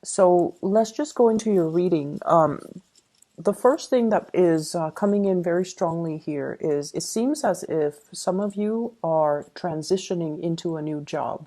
So let's just go into your reading. The first thing that is coming in very strongly here is it seems as if some of you are transitioning into a new job.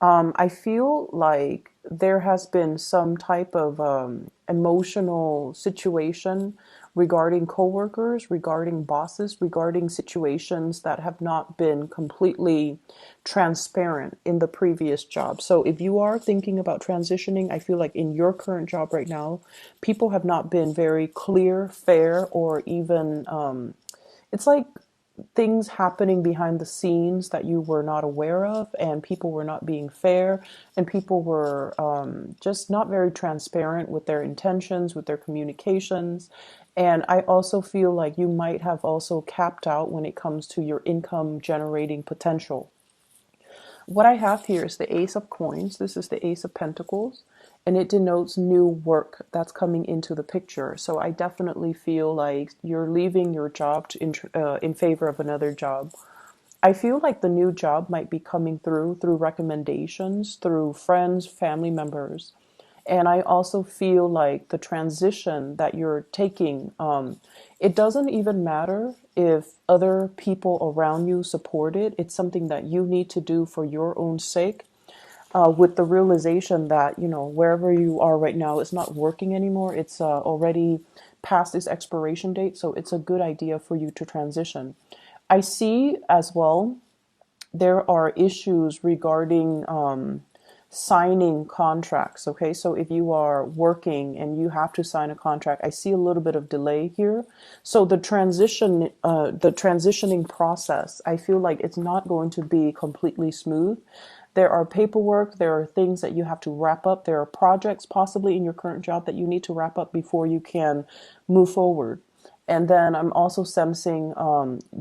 I feel like there has been some type of emotional situation regarding coworkers, regarding bosses, regarding situations that have not been completely transparent in the previous job. So if you are thinking about transitioning, I feel like in your current job right now, people have not been very clear, fair, or even it's like things happening behind the scenes that you were not aware of, and people were not being fair, and people were just not very transparent with their intentions, with their communications. And I also feel like you might have also capped out when it comes to your income generating potential. What I have here is the Ace of Coins. This is the Ace of Pentacles, and it denotes new work that's coming into the picture. So I definitely feel like you're leaving your job in favor of another job. I feel like the new job might be coming through recommendations, through friends, family members. And I also feel like the transition that you're taking, it doesn't even matter if other people around you support it. It's something that you need to do for your own sake, with the realization that, wherever you are right now, it's not working anymore. It's already past its expiration date. So it's a good idea for you to transition. I see as well, there are issues regarding signing contracts. Okay, so if you are working and you have to sign a contract, I see a little bit of delay here. So the transitioning process, I feel like it's not going to be completely smooth. There are paperwork, there are things that you have to wrap up, there are projects possibly in your current job that you need to wrap up before you can move forward. And then I'm also sensing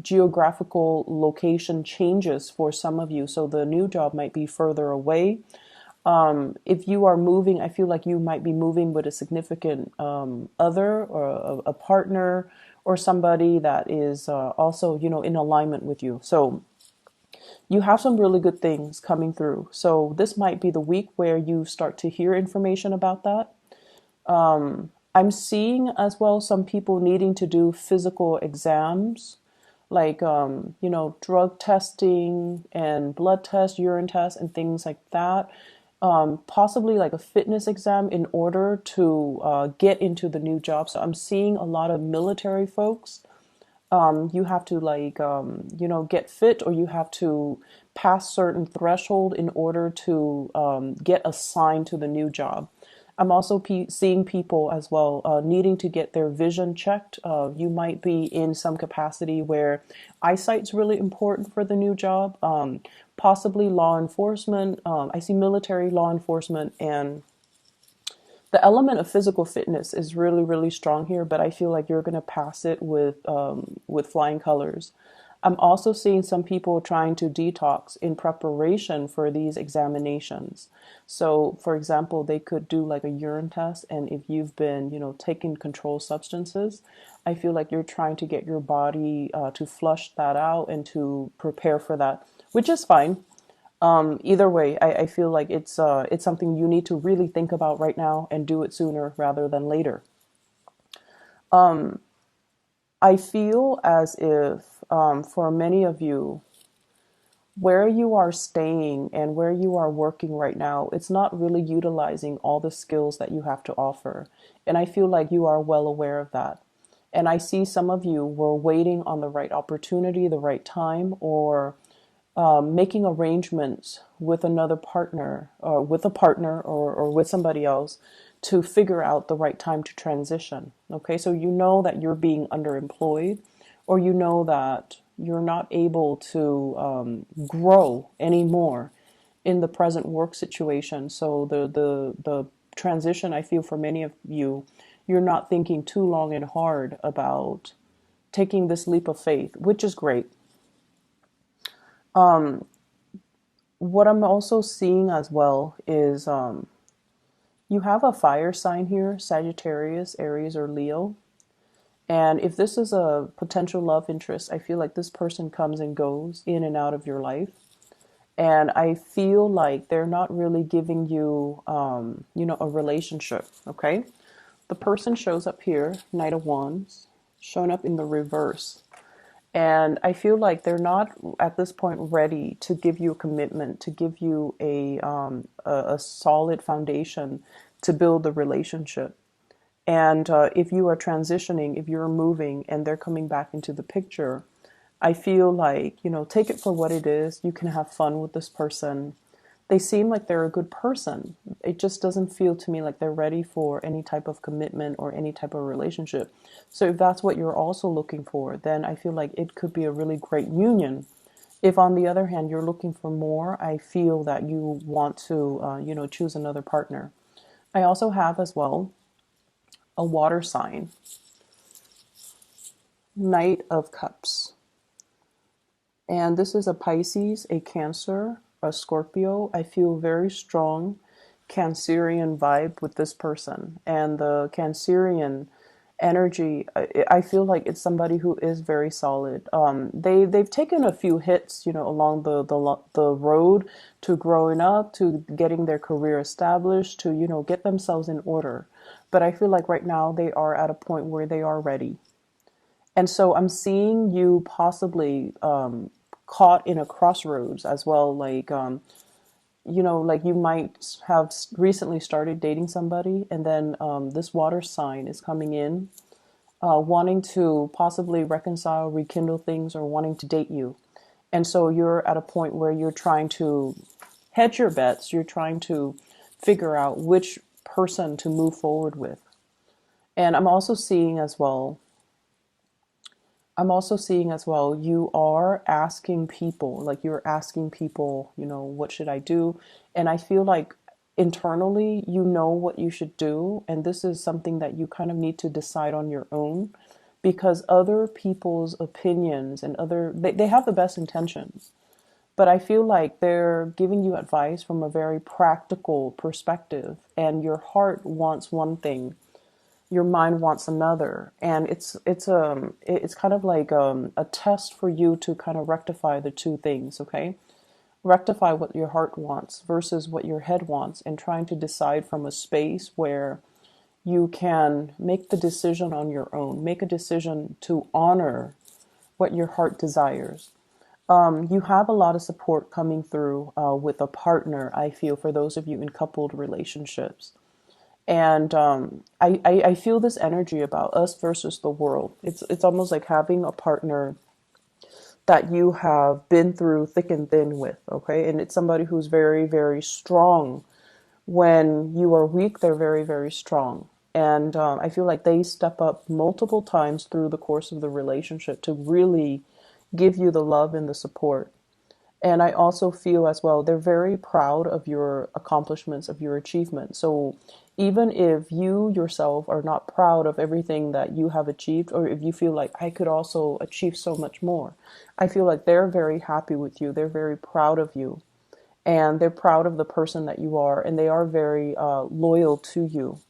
geographical location changes for some of you. So the new job might be further away. If you are moving, I feel like you might be moving with a significant other, or a partner, or somebody that is also, in alignment with you. So you have some really good things coming through. So this might be the week where you start to hear information about that. I'm seeing as well some people needing to do physical exams, like drug testing and blood tests, urine tests, and things like that. Possibly like a fitness exam in order to get into the new job. So I'm seeing a lot of military folks. You have to get fit, or you have to pass certain threshold in order to get assigned to the new job. I'm also seeing people as well needing to get their vision checked. You might be in some capacity where eyesight's really important for the new job. Possibly law enforcement. I see military, law enforcement, and the element of physical fitness is really, really strong here, but I feel like you're going to pass it with flying colors. I'm also seeing some people trying to detox in preparation for these examinations. So, for example, they could do like a urine test, and if you've been, taking controlled substances, I feel like you're trying to get your body to flush that out and to prepare for that, which is fine. Either way, I feel like it's something you need to really think about right now and do it sooner rather than later. I feel as if for many of you, where you are staying and where you are working right now, it's not really utilizing all the skills that you have to offer. And I feel like you are well aware of that. And I see some of you were waiting on the right opportunity, the right time, or making arrangements with another partner, or with a partner, or with somebody else to figure out the right time to transition. Okay, so you know that you're being underemployed, or you know that you're not able to grow anymore in the present work situation. So the transition, I feel for many of you, you're not thinking too long and hard about taking this leap of faith, which is great. What I'm also seeing as well is you have a fire sign here, Sagittarius, Aries, or Leo. And if this is a potential love interest, I feel like this person comes and goes in and out of your life. And I feel like they're not really giving you, a relationship. Okay. The person shows up here, Knight of Wands, showing up in the reverse. And I feel like they're not at this point ready to give you a commitment, to give you a solid foundation to build the relationship. And if you are transitioning, if you're moving and they're coming back into the picture, I feel like, take it for what it is. You can have fun with this person. They seem like they're a good person. It just doesn't feel to me like they're ready for any type of commitment or any type of relationship. So if that's what you're also looking for, then I feel like it could be a really great union. If on the other hand you're looking for more, I feel that you want to, choose another partner. I also have as well a water sign, Knight of Cups. And this is a Pisces, a Cancer, a Scorpio. I feel very strong Cancerian vibe with this person. And the Cancerian energy, I feel like it's somebody who is very solid. They've taken a few hits, along the road to growing up, to getting their career established, to get themselves in order. But I feel like right now they are at a point where they are ready. And so I'm seeing you possibly caught in a crossroads as well. Like, like you might have recently started dating somebody, and then this water sign is coming in, wanting to possibly reconcile, rekindle things, or wanting to date you. And so you're at a point where you're trying to hedge your bets. You're trying to figure out which person to move forward with. And I'm also seeing as well, you are asking people, like you're asking people, what should I do? And I feel like internally, you know what you should do. And this is something that you kind of need to decide on your own, because other people's opinions and they have the best intentions. But I feel like they're giving you advice from a very practical perspective, and your heart wants one thing, your mind wants another, and it's kind of like a test for you to kind of rectify the two things. Okay, rectify what your heart wants versus what your head wants, and trying to decide from a space where you can make the decision on your own, make a decision to honor what your heart desires. You have a lot of support coming through with a partner, I feel, for those of you in coupled relationships. And I feel this energy about us versus the world. It's almost like having a partner that you have been through thick and thin with, okay? And it's somebody who's very, very strong. When you are weak, they're very, very strong. And I feel like they step up multiple times through the course of the relationship to really give you the love and the support. And I also feel as well, they're very proud of your accomplishments, of your achievements. So even if you yourself are not proud of everything that you have achieved, or if you feel like I could also achieve so much more, I feel like they're very happy with you. They're very proud of you, and they're proud of the person that you are, and they are very loyal to you.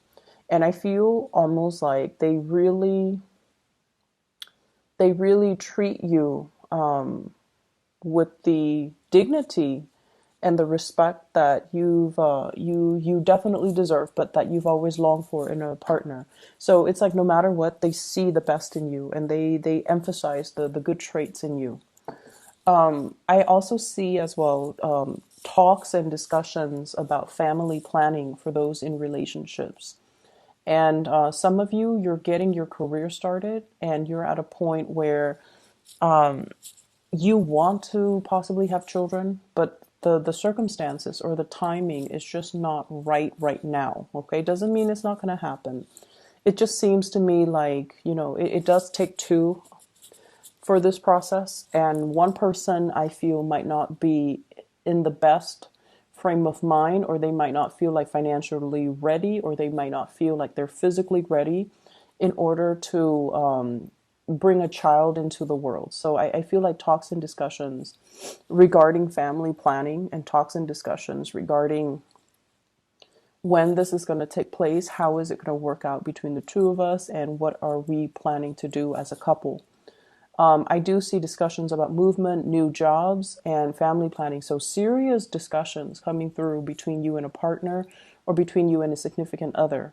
And I feel almost like they really treat you with the dignity and the respect that you definitely deserve, but that you've always longed for in a partner. So it's like no matter what, they see the best in you, and they emphasize the good traits in you. I also see as well talks and discussions about family planning for those in relationships. And some of you, you're getting your career started, and you're at a point where you want to possibly have children, but the circumstances or the timing is just not right now. Okay, doesn't mean it's not going to happen. It just seems to me like, it does take two for this process, and one person I feel might not be in the best frame of mind, or they might not feel like financially ready, or they might not feel like they're physically ready in order to bring a child into the world. So I feel like talks and discussions regarding family planning, and talks and discussions regarding when this is going to take place, how is it going to work out between the two of us, and what are we planning to do as a couple. I do see discussions about movement, new jobs, and family planning. So serious discussions coming through between you and a partner or between you and a significant other.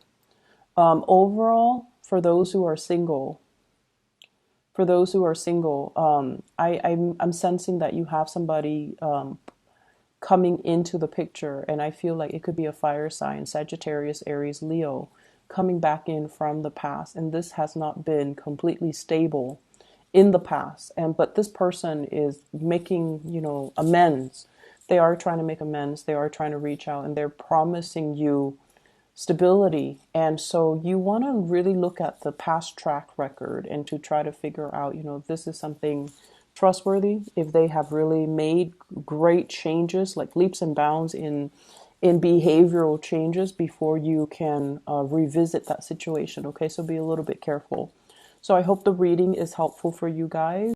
Overall, for those who are single, I'm sensing that you have somebody coming into the picture, and I feel like it could be a fire sign, Sagittarius, Aries, Leo, coming back in from the past, and this has not been completely stable in the past, but this person is making, amends. They are trying to make amends. They are trying to reach out, and they're promising you stability. And so you want to really look at the past track record and to try to figure out, if this is something trustworthy, if they have really made great changes, like leaps and bounds in behavioral changes before you can revisit that situation. Okay, so be a little bit careful. So I hope the reading is helpful for you guys.